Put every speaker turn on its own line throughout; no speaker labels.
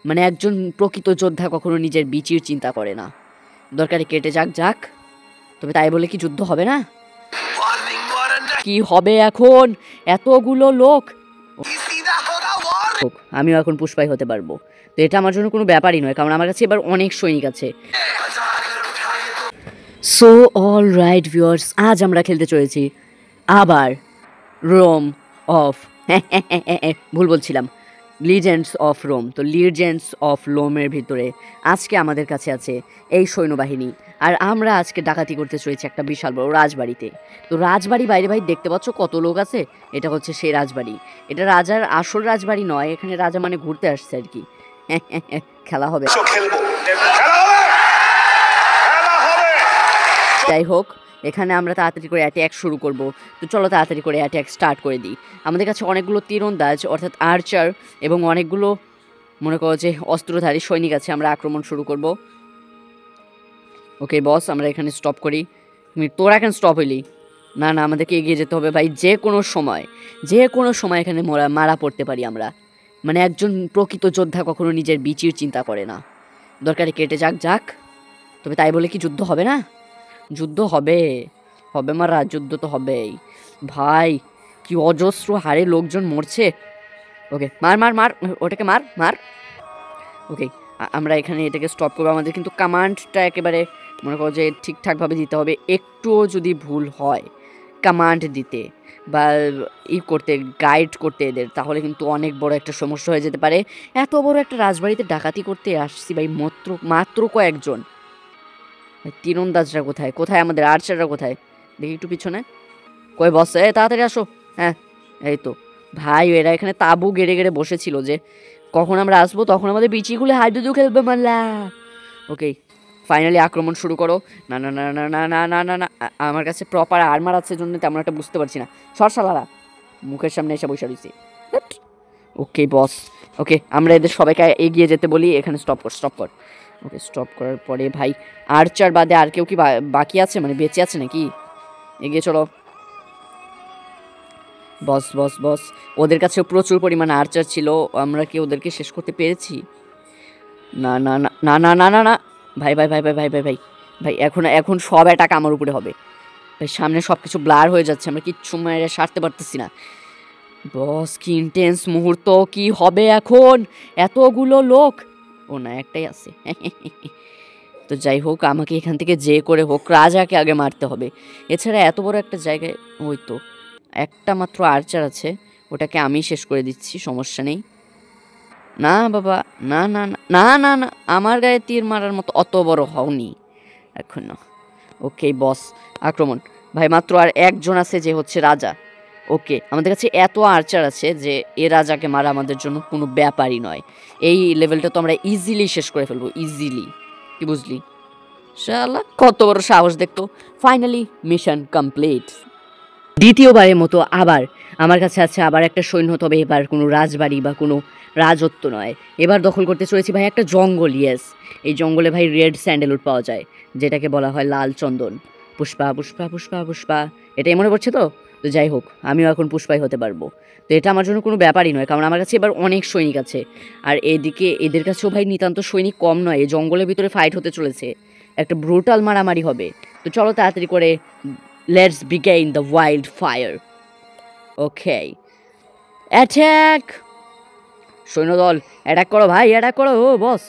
মানে একজন প্রকৃত যোদ্ধা কখনো নিজের বিচির চিন্তা করে না, দরকারে কেটে যাক যাক, তবে তাই বলে কি যুদ্ধ হবে না? কি হবে এখন? এতগুলো লোক, আমিও এখন পুষ্পাই হতে পারবো, তো এটা আমার জন্য কোনো ব্যাপারই নয়, কারণ আমার কাছে এবার অনেক সৈনিক আছে। সো অল রাইট ভিউয়ার্স, আজ আমরা খেলতে চলেছি আবার রোম অফ ভুল বলছিলাম, লিজেন্ডস অফ রোম। তো লিজেন্ডস অফ রোমের ভিতরে আজকে আমাদের কাছে আছে এই সৈন্যবাহিনী, আর আমরা আজকে ডাকাতি করতে চলেছি একটা বিশাল বড় রাজবাড়িতে। তো রাজবাড়ি বাইরে ভাই দেখতে পাচ্ছ কত লোক আছে, এটা হচ্ছে সেই রাজবাড়ি। এটা রাজার আসল রাজবাড়ি নয়, এখানে রাজা মানে ঘুরতে আসছে আর কি। খেলা হবে, যাই হোক, এখানে আমরা তাড়াতাড়ি করে অ্যাট্যাক শুরু করব। তো চলো তাড়াতাড়ি করে অ্যাট্যাক স্টার্ট করে দিই। আমাদের কাছে অনেকগুলো তীরন্দাজ অর্থাৎ আর্চার এবং অনেকগুলো মনে করো যে অস্ত্রধারী সৈনিক আছে। আমরা আক্রমণ শুরু করব। ওকে বস, আমরা এখানে স্টপ করি। তোরা এখানে স্টপ হইলি না, না আমাদেরকে এগিয়ে যেতে হবে ভাই, যে কোনো সময় এখানে মারা পড়তে পারি আমরা। মানে একজন প্রকৃত যোদ্ধা কখনো নিজের বিচির চিন্তা করে না, দরকারে কেটে যাক যাক, তবে তাই বলে কি যুদ্ধ হবে না? যুদ্ধ হবে মারা, যুদ্ধ তো হবেই ভাই। কি অজস্র হারে লোকজন মরছে। ওকে মার মার মার, ওটাকে মার মার। ওকে আমরা এখানে এটাকে স্টপ করবো। আমাদের কিন্তু কমান্ডটা একেবারে মনে করো যে ঠিকঠাকভাবে দিতে হবে। একটুও যদি ভুল হয় কমান্ড দিতে বা করতে, গাইড করতে এদের, তাহলে কিন্তু অনেক বড় একটা সমস্যা হয়ে যেতে পারে। এত বড় একটা রাজবাড়িতে ডাকাতি করতে আসছি ভাই, মাত্র কয়েকজন। তীরন্দাজরা কোথায়? আমাদের আর্চাররা কোথায়? দেখি একটু পিছনে। কই বস, তাড়াতাড়ি আসো। হ্যাঁ এই তো ভাই, এরা এখানে তাবু গেড়ে গেড়ে বসেছিল যে কখন আমরা আসবো তখন আমাদের বিচিগুলো হাডুডু খেলবে মাল্লা। ওকে ফাইনালি আক্রমণ শুরু করো। না না না না না না না না না, আমার কাছে প্রপার আর্মার আছে জন্য তেমন একটা বুঝতে পারছি না। সরসালারা মুখের সামনে এসে বসে রয়েছে। ওকে বস, ওকে আমরা এদের সবাইকে এগিয়ে যেতে বলি। এখানে স্টপ কর। ওকে স্টপ করার পরে ভাই আর্চার বাদে আর কেউ কি বাকি আছে, মানে বেঁচে আছে নাকি? এগিয়ে চলো বস বস বস। ওদের কাছেও প্রচুর পরিমাণে আর্চার ছিল, আমরা কি ওদেরকে শেষ করতে পেরেছি? না না না না না না না না ভাই ভাই ভাই ভাই ভাই ভাই ভাই ভাই, এখন সব অ্যাটাক আমার উপরে হবে ভাই। সামনে সব কিছু ব্লার হয়ে যাচ্ছে, আমরা কিচ্ছু মেরে সারতে পারতেছি না। বস কি ইন্টেন্স মুহূর্ত, কি হবে এখন? এতগুলো লোক, ও না একটাই আছে। তো যাই হোক, আমাকে এখান থেকে যে করে হোক রাজাকে আগে মারতে হবে। এছাড়া এত বড় একটা জায়গায় ওই তো একটা মাত্র আর্চার আছে, ওটাকে আমি শেষ করে দিচ্ছি, সমস্যা নেই। না বাবা, না না না না না না, আমার গায়ে তীর মারার মতো অত বড় হওনি এখনো। ওকে বস আক্রমণ। ভাই মাত্র আর একজন আছে যে হচ্ছে রাজা। ওকে আমাদের কাছে এত আর্চার আছে যে এ রাজাকে মারা আমাদের জন্য কোনো ব্যাপারই নয়। এই লেভেলটা তো আমরা ইজিলি শেষ করে ফেলবো, ইজিলি। কি বুঝলি? শালা কত বড় সাহস দেখতো। Finally mission complete. দ্বিতীয়বারের মতো আবার আমার কাছে আছে আবার একটা সৈন্য, তবে এবার কোনো রাজবাড়ি বা কোনো রাজত্ব নয়। এবার দখল করতে চলেছি ভাই একটা জঙ্গল। ইয়েস, এই জঙ্গলে ভাই রেড স্যান্ডেলউড পাওয়া যায়, যেটাকে বলা হয় লাল চন্দন। পুষ্পা পুষ্পা পুষ্পা পুষ্পা, এটাই মনে পড়ছে তো? তো যাই হোক, আমিও এখন পুষ্পাই হতে পারবো, তো এটা আমার জন্য কোনো ব্যাপারই নয়, কারণ আমার কাছে এবার অনেক সৈনিক আছে। আর এদিকে এদের কাছেও ভাই নিতান্ত সৈনিক কম নয়। এই জঙ্গলের ভিতরে ফাইট হতে চলেছে, একটা ব্রুটাল মারামারি হবে। তো চলো তাড়াতাড়ি করে let's begin the wildfire. Okay, attack! সৈন্যদল অ্যাটাক করো ভাই, অ্যাটাক করো। ও বস,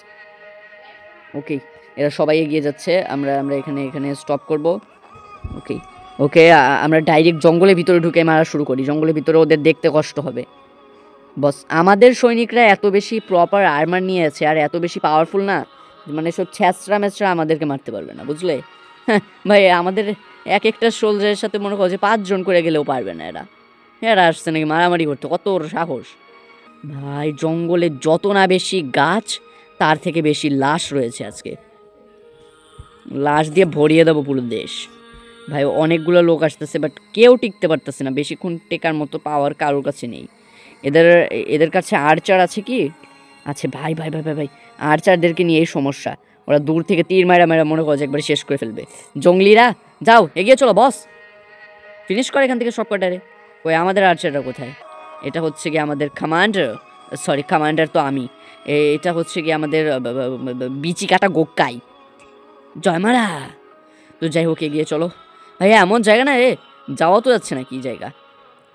ওকে এরা সবাই এগিয়ে যাচ্ছে। আমরা এখানে স্টপ করব। ওকে ওকে আমরা ডাইরেক্ট জঙ্গলের ভিতরে ঢুকে মারা শুরু করি। জঙ্গলের ভিতরে ওদের দেখতে কষ্ট হবে। বস আমাদের সৈনিকরা এত বেশি প্রপার আর্মার নিয়ে আছে আর এত বেশি পাওয়ারফুল না, মানে সব ছ্যাঁচড়া ম্যাচড়া আমাদেরকে মারতে পারবে না, বুঝলে? ভাই আমাদের এক একটা সোলজারের সাথে মনে করো যে 5 জন করে গেলেও পারবে না এরা আসছে নাকি মারামারি করতে? কত ওর সাহস ভাই! জঙ্গলে যত না বেশি গাছ, তার থেকে বেশি লাশ রয়েছে আজকে। লাশ দিয়ে ভরিয়ে দেবো পুরো দেশ ভাই। অনেকগুলো লোক আসতেছে, বাট কেউ টিকতে পারতেছে না, বেশিক্ষণ টেকার মতো পাওয়ার কারোর কাছে নেই। এদের কাছে আর্চার আছে কি? আছে ভাই ভাই ভাই ভাই ভাই, আর্চারদেরকে নিয়ে এই সমস্যা। ওরা দূর থেকে তীর মারা মনে করছে একবারে শেষ করে ফেলবে। জঙ্গলিরা যাও এগিয়ে চলো বস, ফিনিশ করে এখান থেকে সব কটারে। ওই আমাদের আর্চাররা কোথায়? এটা হচ্ছে কি আমাদের কমান্ডার, সরি কমান্ডার তো আমি। এটা হচ্ছে কি আমাদের বিচি কাটা গোক্কাই। জয়মারা। তো যাই হোক এগিয়ে চলো ভাইয়া, এমন জায়গা না রে, যাওয়া তো যাচ্ছে না কি জায়গা।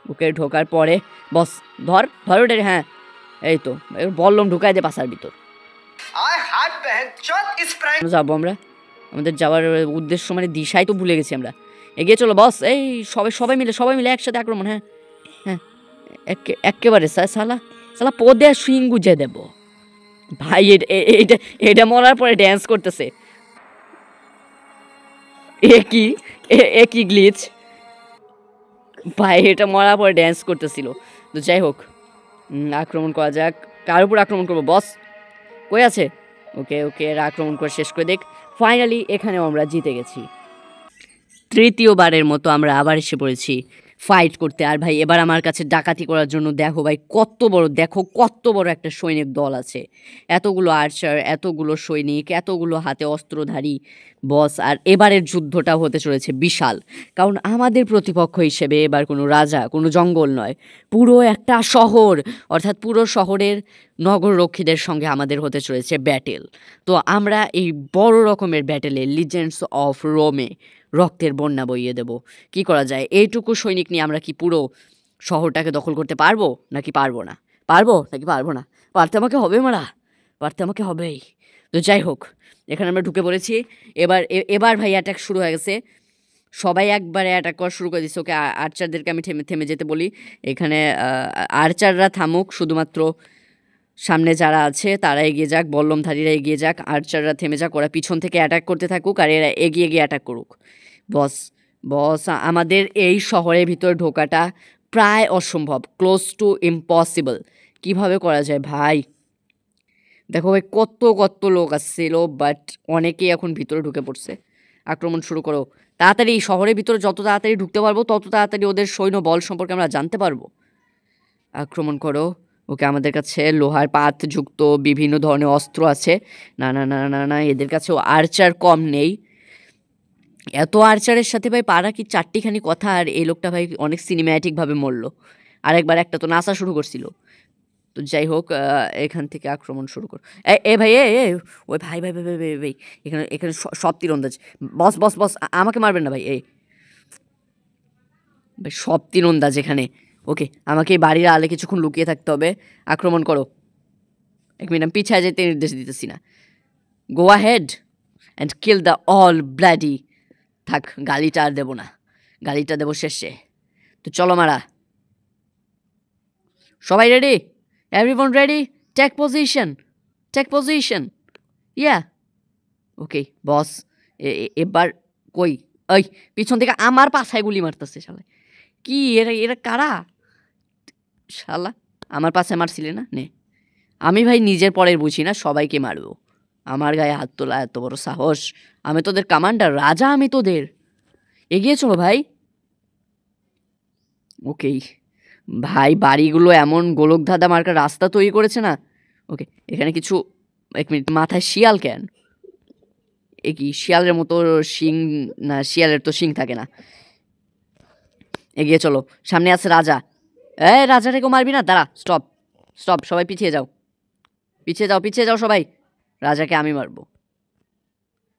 ওকে ঢোকার পরে বস ধর ধর ওটা, হ্যাঁ এই তো বললাম ঢুকাই দে পাশার ভিতর। যাবো আমরা, আমাদের যাওয়ার উদ্দেশ্য মানে দিশাই তো ভুলে গেছি আমরা। এগিয়ে চলো বস, এই সবাই মিলে একসাথে আক্রমণ। হ্যাঁ হ্যাঁ, একেবারে সালা সালা পদে সুইং গুজে দেব ভাই। এটা এটা মরার পরে ড্যান্স করতেছে, এ কি গ্লিচ ভাই, এটা মরার পরে ড্যান্স করতেছিল। তো যাই হোক আক্রমণ করা যাক। কার উপর আক্রমণ করবো বস, কই আছে? ওকে ওকে, এরা আক্রমণ করে শেষ করে দেখ। ফাইনালি এখানেও আমরা জিতে গেছি। তৃতীয়বারের মতো আমরা আবার এসে পড়েছি ফাইট করতে। আর ভাই এবার আমার কাছে ডাকাতি করার জন্য দেখো ভাই কত বড় একটা সৈনিক দল আছে। এতগুলো আর্চার, এতগুলো সৈনিক, এতগুলো হাতে অস্ত্রধারী বস। আর এবারের যুদ্ধটা হতে চলেছে বিশাল, কারণ আমাদের প্রতিপক্ষ হিসেবে এবার কোনো রাজা, কোনো জঙ্গল নয়, পুরো একটা শহর, অর্থাৎ পুরো শহরের নগররক্ষীদের সঙ্গে আমাদের হতে চলেছে ব্যাটেল। তো আমরা এই বড় রকমের ব্যাটেলে লিজেন্ডস অফ রোমে রক্তের বন্যা বইয়ে দেব। কি করা যায়, এইটুকু সৈনিক নিয়ে আমরা কি পুরো শহরটাকে দখল করতে পারবো নাকি পারবো না? পারতে আমাকে হবে মারা, পারতে আমাকে হবেই। তো যাই হোক এখানে আমরা ঢুকে পড়েছি। এবার ভাই অ্যাটাক শুরু হয়ে গেছে, সবাই একবারে অ্যাটাক করা শুরু করে দিচ্ছে। ওকে আর্চারদেরকে আমি থেমে যেতে বলি। এখানে আর্চাররা থামুক, শুধুমাত্র সামনে যারা আছে তারা এগিয়ে যাক, বল্লমধারীরা এগিয়ে যাক, আর্চাররা থেমে যাক, ওরা পিছন থেকে অ্যাটাক করতে থাকুক আর এরা এগিয়ে অ্যাটাক করুক। বস আমাদের এই শহরের ভিতর ঢোকাটা প্রায় অসম্ভব, ক্লোজ টু ইম্পসিবল। কিভাবে করা যায় ভাই? দেখো ভাই কত লোক আসছিল, বাট অনেকেই এখন ভিতরে ঢুকে পড়ছে। আক্রমণ শুরু করো তাড়াতাড়ি। শহরের ভিতরে যত তাড়াতাড়ি ঢুকতে পারবো তত তাড়াতাড়ি ওদের সৈন্য বল সম্পর্কে আমরা জানতে পারবো। আক্রমণ করো। ওকে আমাদের কাছে লোহার পাতযুক্ত বিভিন্ন ধরনের অস্ত্র আছে। না, এদের কাছেও আর্চার কম নেই। এত আর্চারের সাথে ভাই পারা কি চারটিখানি কথা। আর এই লোকটা ভাই অনেক সিনেম্যাটিকভাবে মরল। আরেকবার একটা তো নাচা শুরু করছিল। তো যাই হোক এখান থেকে আক্রমণ শুরু কর। এ ভাই ওই ভাই এখানে সব তীরন্দাজ। বস আমাকে মারবেন না ভাই। ভাই সব তীরন্দাজ এখানে। ওকে আমাকে এই বাড়ির আলে কিছুক্ষণ লুকিয়ে থাকতে হবে। আক্রমণ করো। এক মিনিট, আমি পিছিয়ে যেতে নির্দেশ দিতেছি না। গো ahead and kill the all bloody. থাক, গালিটা আর দেবো না, গালিটা দেবো শেষে। তো চলো মারা, সবাই ready? Everyone ready? Take position. Yeah okay boss. এবার কই? ওই পিছন থেকে আমার পাছায় গুলি মারতেছে শালা। কি এরা কারা শালা? আমার পাছায় মারছিলে না? নে, আমি ভাই নিজের পরের বুঝি না, সবাইকে মারবো। আমার গায়ে হাত তোলা এত বড় সাহস? আমি তোদের কমান্ডার, রাজা আমি তোদের। এগিয়ে চলো ভাই। ওকেই ভাই, বাড়িগুলো এমন গোলকধাঁধা মার্কা রাস্তা তৈরি করেছে না। ওকে এখানে কিছু, এক মিনিট, মাথায় শিয়াল কেন? এ কি শিয়ালের মতো শিং? না, শিয়ালের তো শিং থাকে না। এগিয়ে চলো, সামনে আছে রাজা। রাজাটাকেও মারবি না? দাঁড়া, স্টপ, সবাই পিছিয়ে যাও সবাই। রাজাকে আমি মারবো,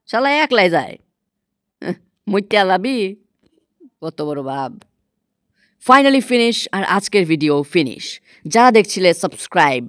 শালা একলাই যায়। মুইত্যা লাবি, কত বড় ভাব। ফাইনালি ফিনিশ, আর আজকের ভিডিও ফিনিশ। যারা দেখছিলে সাবস্ক্রাইব,